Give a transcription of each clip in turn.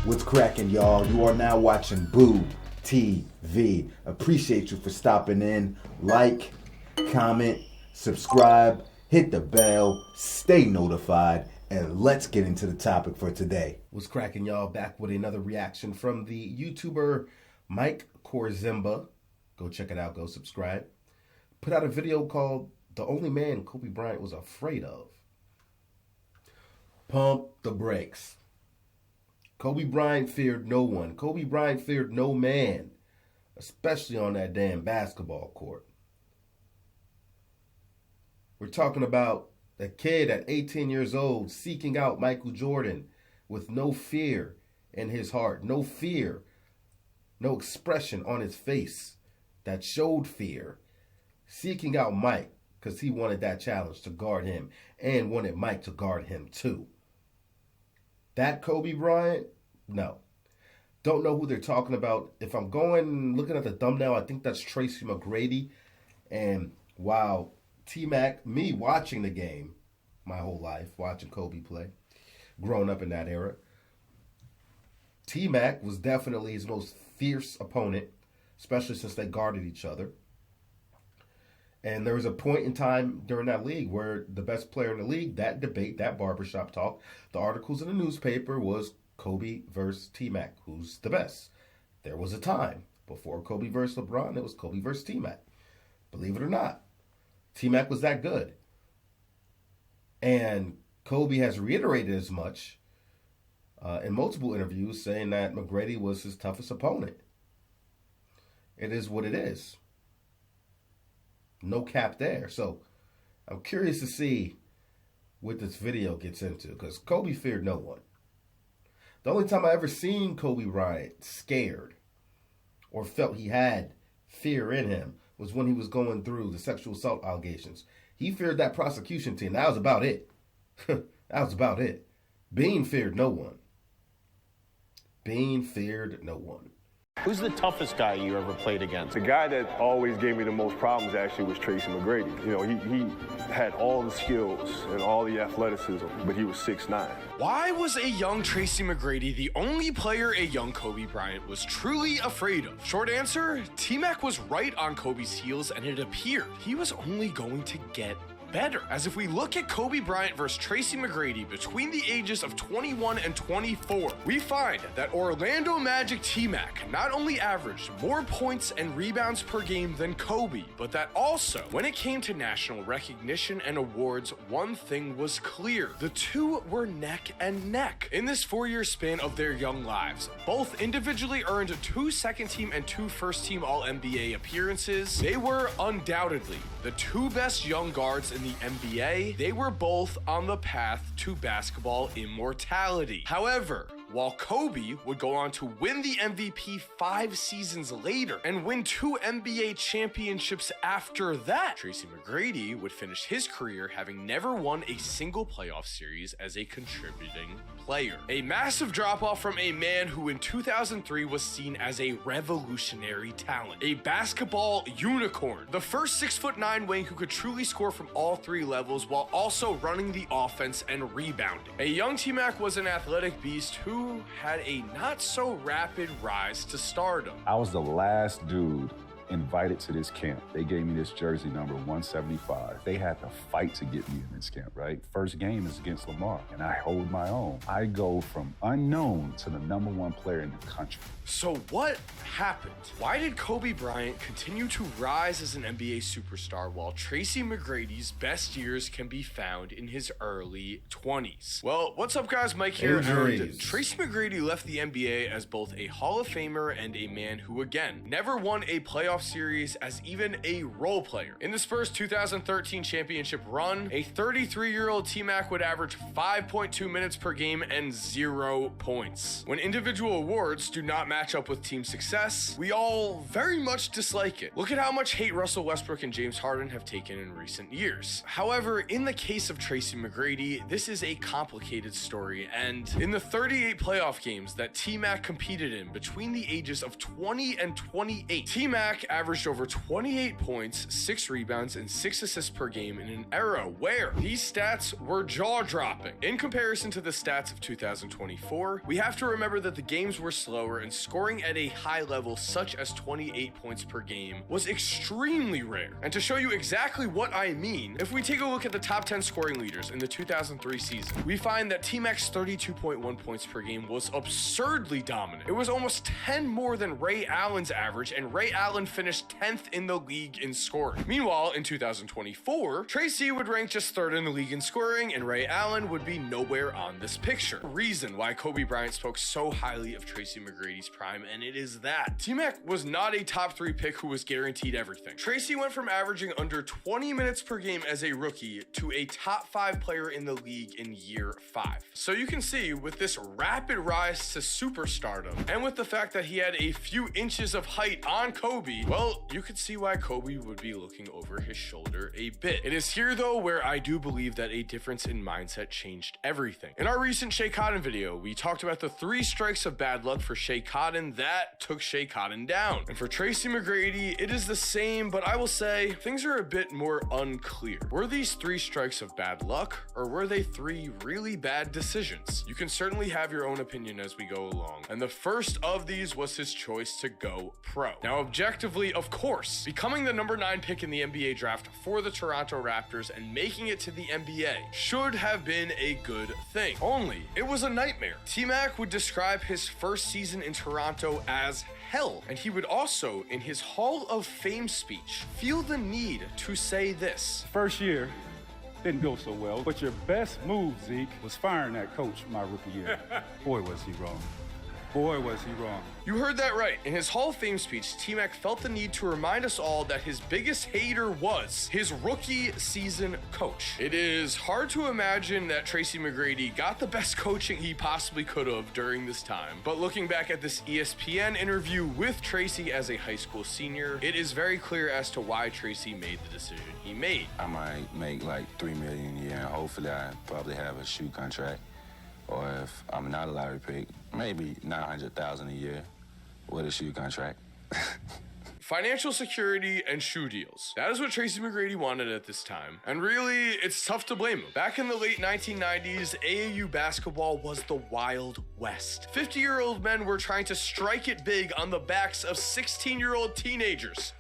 What's cracking, y'all? You are now watching Boo TV. Appreciate you for stopping in. Like, comment, subscribe, hit the bell, stay notified, and let's get into the topic for today. What's cracking, y'all? Back with another reaction from the YouTuber Mike Korzimba. Go check it out. Go subscribe. Put out a video called "The Only Man Kobe Bryant Was Afraid Of." Pump the brakes. Kobe Bryant feared no one. Kobe Bryant feared no man, especially on that damn basketball court. We're talking about a kid at 18 years old seeking out Michael Jordan with no fear in his heart, no fear, no expression on his face that showed fear, seeking out Mike because he wanted that challenge to guard him and wanted Mike to guard him too. That Kobe Bryant? No. Don't know who they're talking about. If I'm looking at the thumbnail, I think that's Tracy McGrady. And wow, tmac, me watching the game my whole life, watching Kobe play, growing up in that era, tmac was definitely his most fierce opponent, especially since they guarded each other. And there was a point in time during that league where the best player in the league, that debate, that barbershop talk, the articles in the newspaper was Kobe versus tmac. Who's the best? There was a time before Kobe versus LeBron, it was Kobe versus tmac. Believe it or not, tmac was that good. And Kobe has reiterated as much in multiple interviews, saying that McGrady was his toughest opponent. It is what it is. No cap there. So I'm curious to see what this video gets into, because Kobe feared no one. The only time I ever seen Kobe Bryant scared or felt he had fear in him was when he was going through the sexual assault allegations. He feared that prosecution team. That was about it. That was about it. Bean feared no one. Bean feared no one. Who's the toughest guy you ever played against? The guy that always gave me the most problems actually was Tracy McGrady. You know, he had all the skills and all the athleticism, but he was 6'9". Why was a young Tracy McGrady the only player a young Kobe Bryant was truly afraid of? Short answer, T-Mac was right on Kobe's heels, and it appeared he was only going to get better. As if we look at Kobe Bryant versus Tracy McGrady between the ages of 21 and 24, we find that Orlando Magic T-Mac not only averaged more points and rebounds per game than Kobe, but that also, when it came to national recognition and awards, one thing was clear. The two were neck and neck. In this 4-year span of their young lives, both individually earned 2 second-team and 2 first-team All-NBA appearances. They were undoubtedly the 2 best young guards in the NBA. They were both on the path to basketball immortality. However, while Kobe would go on to win the MVP 5 seasons later and win 2 NBA championships after that, Tracy McGrady would finish his career having never won a single playoff series as a contributing player. A massive drop-off from a man who in 2003 was seen as a revolutionary talent, a basketball unicorn, the first 6'9" wing who could truly score from all 3 levels while also running the offense and rebounding. A young T-Mac was an athletic beast who had a not so rapid rise to stardom. I was the last dude invited to this camp. They gave me this jersey number 175. They had to fight to get me in this camp, right? First game is against Lamar, and I hold my own. I go from unknown to the #1 player in the country. So what happened? Why did Kobe Bryant continue to rise as an NBA superstar while Tracy McGrady's best years can be found in his early 20s? Well, what's up guys, Mike here. And Tracy McGrady left the NBA as both a Hall of Famer and a man who, again, never won a playoff series as even a role player. In the Spurs 2013 championship run, a 33-year-old T-Mac would average 5.2 minutes per game and 0 points. When individual awards do not match up with team success, we all very much dislike it. Look at how much hate Russell Westbrook and James Harden have taken in recent years. However, in the case of Tracy McGrady, this is a complicated story, and in the 38 playoff games that T-Mac competed in between the ages of 20 and 28, T-Mac T-Mac averaged over 28 points, 6 rebounds, and 6 assists per game in an era where these stats were jaw-dropping. In comparison to the stats of 2024, we have to remember that the games were slower and scoring at a high level such as 28 points per game was extremely rare. And to show you exactly what I mean, if we take a look at the top 10 scoring leaders in the 2003 season, we find that T-Mac's 32.1 points per game was absurdly dominant. It was almost 10 more than Ray Allen's average, and Ray Allen finished 10th in the league in scoring. Meanwhile, in 2024, Tracy would rank just 3rd in the league in scoring, and Ray Allen would be nowhere on this picture. Reason why Kobe Bryant spoke so highly of Tracy McGrady's prime, and it is that T-Mac was not a top 3 pick who was guaranteed everything. Tracy went from averaging under 20 minutes per game as a rookie to a top 5 player in the league in year 5. So you can see with this rapid rise to superstardom, and with the fact that he had a few inches of height on Kobe, well, you could see why Kobe would be looking over his shoulder a bit. It is here though where I do believe that a difference in mindset changed everything. In our recent Shea Cotton video, we talked about the 3 strikes of bad luck for Shea Cotton that took Shea Cotton down. And for Tracy McGrady, it is the same, but I will say things are a bit more unclear. Were these 3 strikes of bad luck, or were they 3 really bad decisions? You can certainly have your own opinion as we go along. And the first of these was his choice to go pro. Now, objectively, of course, becoming the number 9 pick in the NBA draft for the Toronto Raptors and making it to the NBA should have been a good thing. Only, it was a nightmare. T-Mac would describe his first season in Toronto as hell, and he would also, in his Hall of Fame speech, feel the need to say this. First year didn't go so well, but your best move, Zeke, was firing that coach my rookie year. Boy, was he wrong. Boy, was he wrong. You heard that right. In his Hall of Fame speech, T-Mac felt the need to remind us all that his biggest hater was his rookie season coach. It is hard to imagine that Tracy McGrady got the best coaching he possibly could have during this time. But looking back at this ESPN interview with Tracy as a high school senior, it is very clear as to why Tracy made the decision he made. I might make like $3 million a year, and hopefully I probably have a shoe contract. Or if I'm not a lottery pick, maybe $900,000 a year with a shoe contract. Financial security and shoe deals. That is what Tracy McGrady wanted at this time. And really, it's tough to blame him. Back in the late 1990s, AAU basketball was the Wild West. 50-year-old men were trying to strike it big on the backs of 16-year-old teenagers.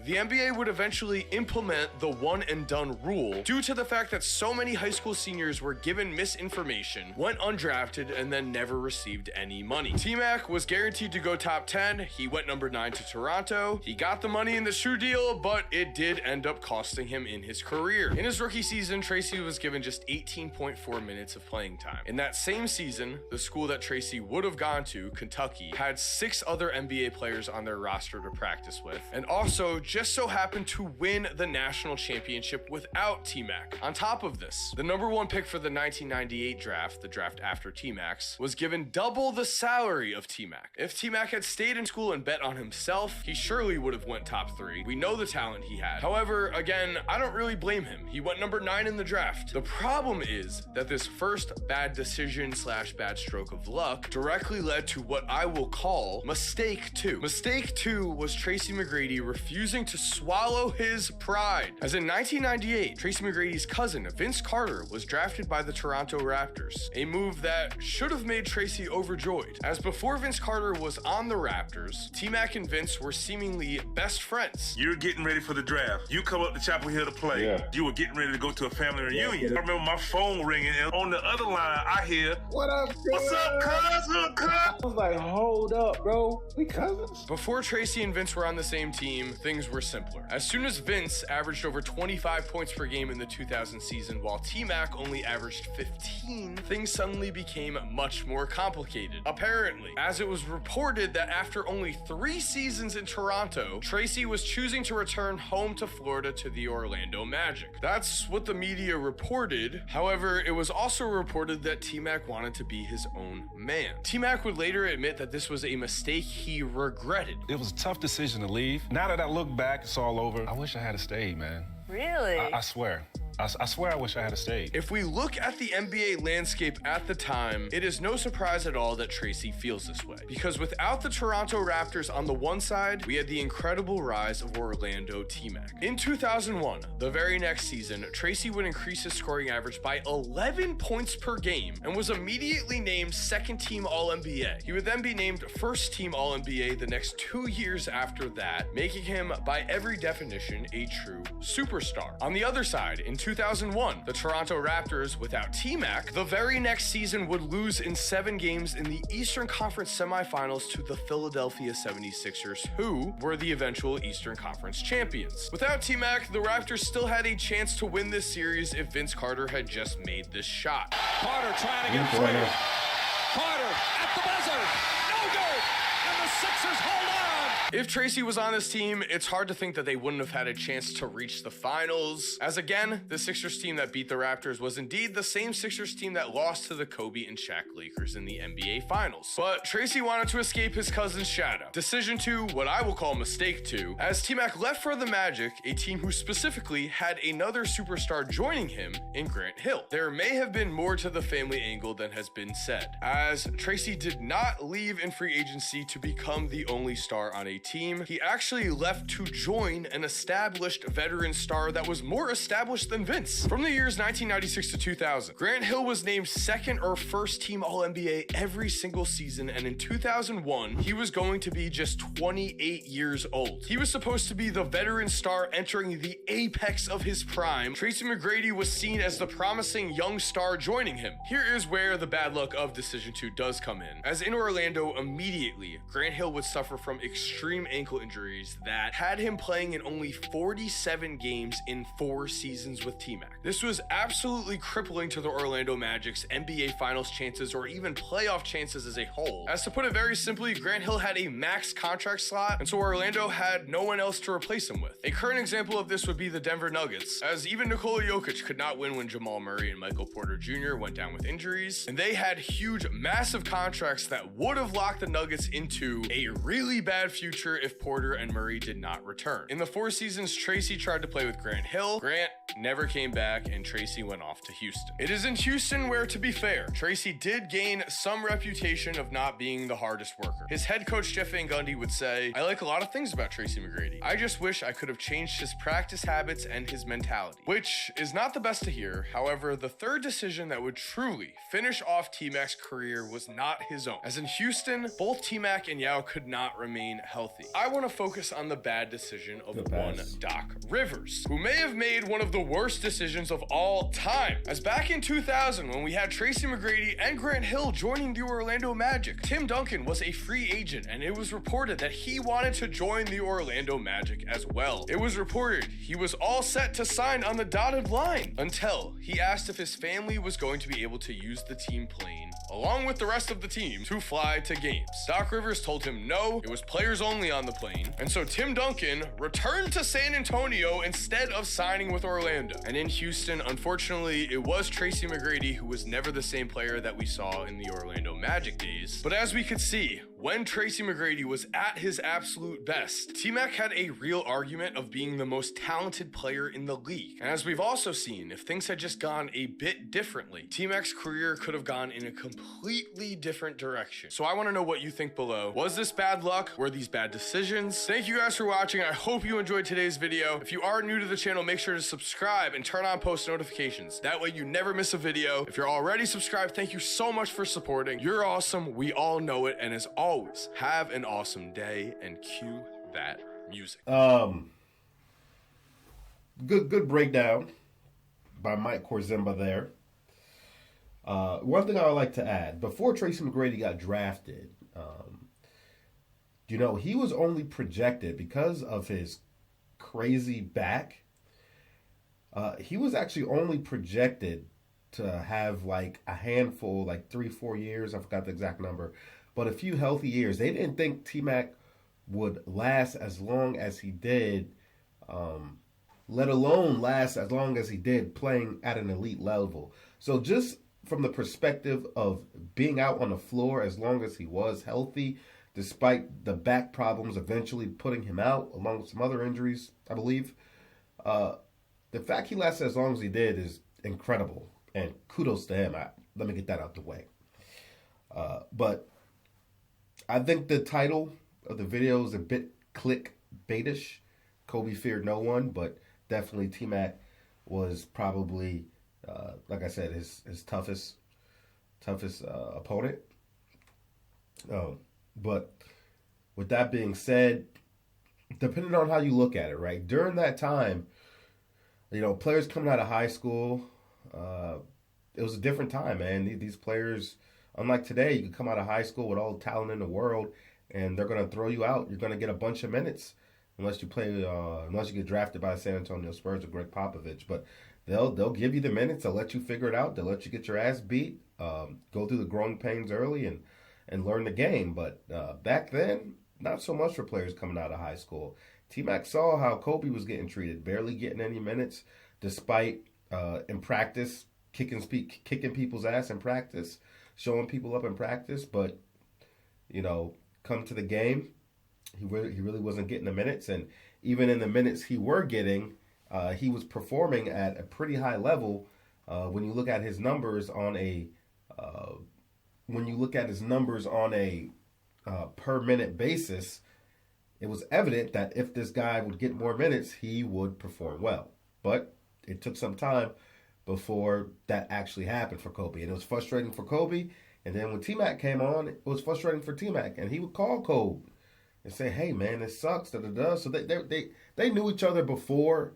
The NBA would eventually implement the one-and-done rule due to the fact that so many high school seniors were given misinformation, went undrafted, and then never received any money. T-Mac was guaranteed to go top 10. He went number 9 to Toronto. He got the money in the shoe deal, but it did end up costing him in his career. In his rookie season, Tracy was given just 18.4 minutes of playing time. In that same season, the school that Tracy would have gone to, Kentucky, had 6 other NBA players on their roster to practice with, and also just so happened to win the national championship without T-Mac. On top of this, the number 1 pick for the 1998 draft, the draft after T-Mac's, was given double the salary of T-Mac. If T-Mac had stayed in school and bet on himself, he surely would have went top 3. We know the talent he had. However, again, I don't really blame him. He went number 9 in the draft. The problem is that this first bad decision / bad stroke of luck directly led to what I will call mistake 2. Mistake 2 was Tracy McGrady refusing to swallow his pride. As in 1998, Tracy McGrady's cousin, Vince Carter, was drafted by the Toronto Raptors, a move that should have made Tracy overjoyed. As before Vince Carter was on the Raptors, T-Mac and Vince were seemingly best friends. You're getting ready for the draft. You come up to Chapel Hill to play. Yeah. You were getting ready to go to a family reunion. I remember my phone ringing, and on the other line, I hear, What up, "What's up, cuz? I was like, hold up, bro. We cousins? Before Tracy and Vince were on the same team, things were simpler. As soon as Vince averaged over 25 points per game in the 2000 season, while T-Mac only averaged 15, things suddenly became much more complicated. Apparently, as it was reported that after only 3 seasons in Toronto, Tracy was choosing to return home to Florida to the Orlando Magic. That's what the media reported. However, it was also reported that T-Mac wanted to be his own man. T-Mac would later admit that this was a mistake he regretted. It was a tough decision to leave. Now that I look back, it's all over. I wish I had stayed, man. Really? I swear. I swear I wish I had stayed. If we look at the NBA landscape at the time, it is no surprise at all that Tracy feels this way. Because without the Toronto Raptors on the one side, we had the incredible rise of Orlando T-Mac. In 2001, the very next season, Tracy would increase his scoring average by 11 points per game and was immediately named second-team All-NBA. He would then be named first-team All-NBA the next 2 years after that, making him, by every definition, a true superstar. On the other side, in 2001, the Toronto Raptors, without T-Mac, the very next season would lose in 7 games in the Eastern Conference semifinals to the Philadelphia 76ers, who were the eventual Eastern Conference champions. Without T-Mac, the Raptors still had a chance to win this series if Vince Carter had just made this shot. Carter trying to get free. Carter at the buzzer. No good. And the Sixers hold on. If Tracy was on this team, it's hard to think that they wouldn't have had a chance to reach the finals. As again, the Sixers team that beat the Raptors was indeed the same Sixers team that lost to the Kobe and Shaq Lakers in the NBA Finals. But Tracy wanted to escape his cousin's shadow. Decision 2, what I will call mistake 2, as T-Mac left for the Magic, a team who specifically had another superstar joining him in Grant Hill. There may have been more to the family angle than has been said, as Tracy did not leave in free agency to become the only star on a team. He actually left to join an established veteran star that was more established than Vince. From the years 1996 to 2000, Grant Hill was named second or first team All-NBA every single season, and in 2001, he was going to be just 28 years old. He was supposed to be the veteran star entering the apex of his prime. Tracy McGrady was seen as the promising young star joining him. Here is where the bad luck of Decision 2 does come in, as in Orlando, immediately, Grant Hill would suffer from extreme ankle injuries that had him playing in only 47 games in 4 seasons with T-Mac. This was absolutely crippling to the Orlando Magic's NBA Finals chances or even playoff chances as a whole. As to put it very simply, Grant Hill had a max contract slot, and so Orlando had no one else to replace him with. A current example of this would be the Denver Nuggets, as even Nikola Jokic could not win when Jamal Murray and Michael Porter Jr. went down with injuries, and they had huge, massive contracts that would have locked the Nuggets into a really bad future if Porter and Murray did not return. In the 4 seasons Tracy tried to play with Grant Hill, Grant never came back and Tracy went off to Houston. It is in Houston where, to be fair, Tracy did gain some reputation of not being the hardest worker. His head coach Jeff Van Gundy would say, "I like a lot of things about Tracy McGrady. I just wish I could have changed his practice habits and his mentality," which is not the best to hear. However, the third decision that would truly finish off T-Mac's career was not his own. As in Houston, both T-Mac and Yao could not remain healthy. I want to focus on the bad decision of one Doc Rivers, who may have made one of the worst decisions of all time. As back in 2000, when we had Tracy McGrady and Grant Hill joining the Orlando Magic, Tim Duncan was a free agent, and it was reported that he wanted to join the Orlando Magic as well. It was reported he was all set to sign on the dotted line until he asked if his family was going to be able to use the team plane, along with the rest of the team, to fly to games. Doc Rivers told him no, it was players only on the plane, and so Tim Duncan returned to San Antonio instead of signing with Orlando. And in Houston, unfortunately, it was Tracy McGrady who was never the same player that we saw in the Orlando Magic days. But as we could see, when Tracy McGrady was at his absolute best, T-Mac had a real argument of being the most talented player in the league. And as we've also seen, if things had just gone a bit differently, T-Mac's career could have gone in a completely different direction. So I want to know what you think below. Was this bad luck? Were these bad decisions? Thank you guys for watching. I hope you enjoyed today's video. If you are new to the channel, make sure to subscribe and turn on post notifications. That way you never miss a video. If you're already subscribed, thank you so much for supporting. You're awesome. We all know it. And as always, have an awesome day and cue that music. Good breakdown by Mike Korzemba there. One thing I would like to add, before Tracy McGrady got drafted, he was only projected, because of his crazy back, he was actually only projected to have like a handful, like 3-4 years, I forgot the exact number, but a few healthy years. They didn't think T-Mac would last as long as he did, let alone last as long as he did playing at an elite level. So just from the perspective of being out on the floor as long as he was healthy, despite the back problems eventually putting him out, along with some other injuries, I believe, the fact he lasted as long as he did is incredible, and kudos to him. Let me get that out the way. But I think the title of the video is a bit clickbaitish. Kobe feared no one, but definitely T-Mac was probably, like I said, his toughest opponent. But with that being said, depending on how you look at it, right? During that time, players coming out of high school, it was a different time, man. These players, unlike today, you can come out of high school with all the talent in the world, and they're going to throw you out. You're going to get a bunch of minutes unless you get drafted by the San Antonio Spurs or Greg Popovich. But they'll give you the minutes. They'll let you figure it out. They'll let you get your ass beat, go through the growing pains early, and learn the game. But back then, not so much for players coming out of high school. T-Mac saw how Kobe was getting treated, barely getting any minutes, despite in practice kicking people's ass in practice, showing people up in practice. But come to the game, he really wasn't getting the minutes, and even in the minutes he were getting, he was performing at a pretty high level. When you look at his numbers on a per minute basis, it was evident that if this guy would get more minutes, he would perform well. But it took some time before that actually happened for Kobe, and it was frustrating for Kobe. And then when T-Mac came on, it was frustrating for T-Mac, and he would call Kobe and say, "Hey, man, this sucks." Da da da. So they knew each other before.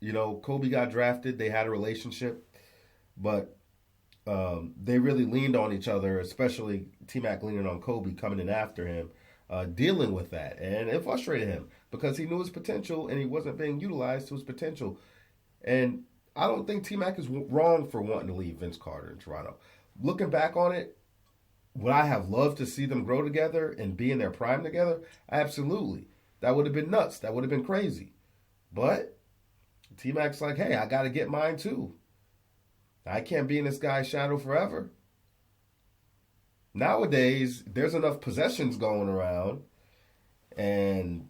Kobe got drafted. They had a relationship, but they really leaned on each other, especially T-Mac leaning on Kobe coming in after him, dealing with that. And it frustrated him because he knew his potential and he wasn't being utilized to his potential. And I don't think T-Mac is wrong for wanting to leave Vince Carter in Toronto. Looking back on it, would I have loved to see them grow together and be in their prime together? Absolutely. That would have been nuts. That would have been crazy. But T-Mac's like, hey, I got to get mine too. I can't be in this guy's shadow forever. Nowadays, there's enough possessions going around, and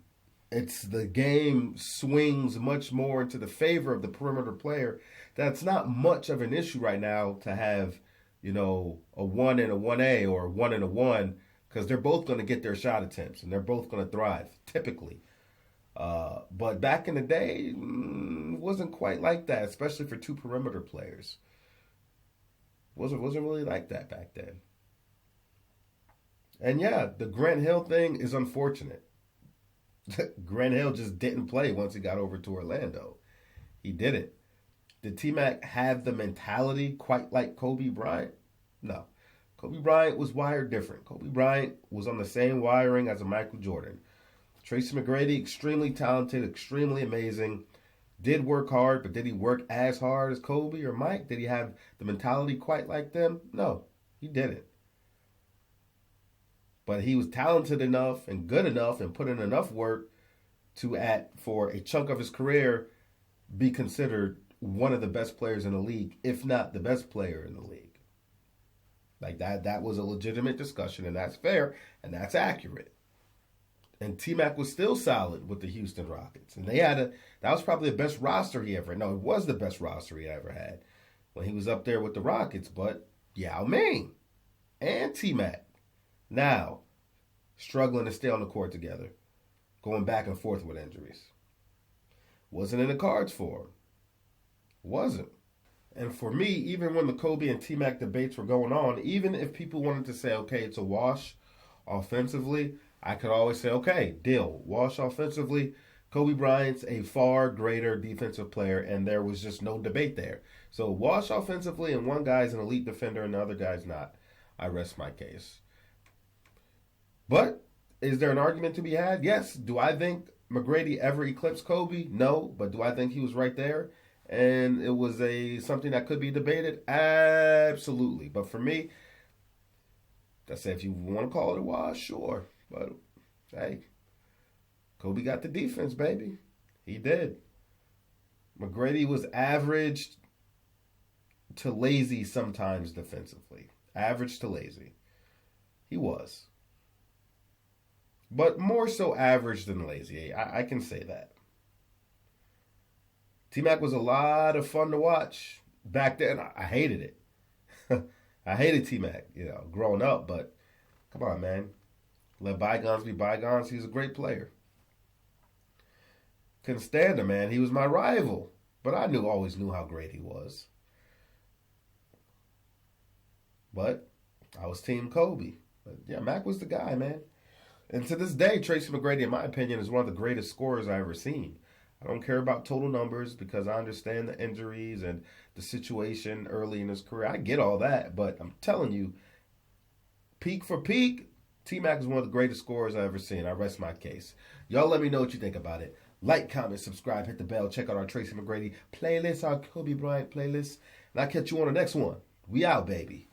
the game swings much more into the favor of the perimeter player. That's not much of an issue right now to have, a 1 and a 1A or a 1 and a 1, because they're both going to get their shot attempts and they're both going to thrive, typically. But back in the day, it wasn't quite like that, especially for two perimeter players. Wasn't really like that back then. And yeah, the Grant Hill thing is unfortunate. Grant Hill just didn't play once he got over to Orlando. He didn't. Did T-Mac have the mentality quite like Kobe Bryant? No. Kobe Bryant was wired different. Kobe Bryant was on the same wiring as a Michael Jordan. Tracy McGrady, extremely talented, extremely amazing. Did work hard, but did he work as hard as Kobe or Mike? Did he have the mentality quite like them? No, he didn't. But he was talented enough and good enough and put in enough work to, for a chunk of his career, be considered one of the best players in the league, if not the best player in the league. Like that was a legitimate discussion, and that's fair, and that's accurate. And T-Mac was still solid with the Houston Rockets. And that was probably the best roster he ever had. No, it was the best roster he ever had when he was up there with the Rockets. But Yao Ming and T-Mac now struggling to stay on the court together, going back and forth with injuries. Wasn't in the cards for him. Wasn't. And for me, even when the Kobe and T-Mac debates were going on, even if people wanted to say, okay, it's a wash offensively, I could always say, okay, deal. Wash offensively. Kobe Bryant's a far greater defensive player, and there was just no debate there. So wash offensively, and one guy's an elite defender and the other guy's not. I rest my case. But is there an argument to be had? Yes. Do I think McGrady ever eclipsed Kobe? No. But do I think he was right there? And it was something that could be debated? Absolutely. But for me, I say if you want to call it a wash, sure. But, hey, Kobe got the defense, baby. He did. McGrady was average to lazy sometimes defensively. Average to lazy. He was. But more so average than lazy. I can say that. T-Mac was a lot of fun to watch back then. I hated it. I hated T-Mac, growing up, but come on, man. Let bygones be bygones. He's a great player. Couldn't stand him, man. He was my rival. But I always knew how great he was. But I was Team Kobe. But yeah, Mac was the guy, man. And to this day, Tracy McGrady, in my opinion, is one of the greatest scorers I've ever seen. I don't care about total numbers because I understand the injuries and the situation early in his career. I get all that, but I'm telling you, peak for peak, T-Mac is one of the greatest scorers I've ever seen. I rest my case. Y'all let me know what you think about it. Like, comment, subscribe, hit the bell, check out our Tracy McGrady playlist, our Kobe Bryant playlist, and I'll catch you on the next one. We out, baby.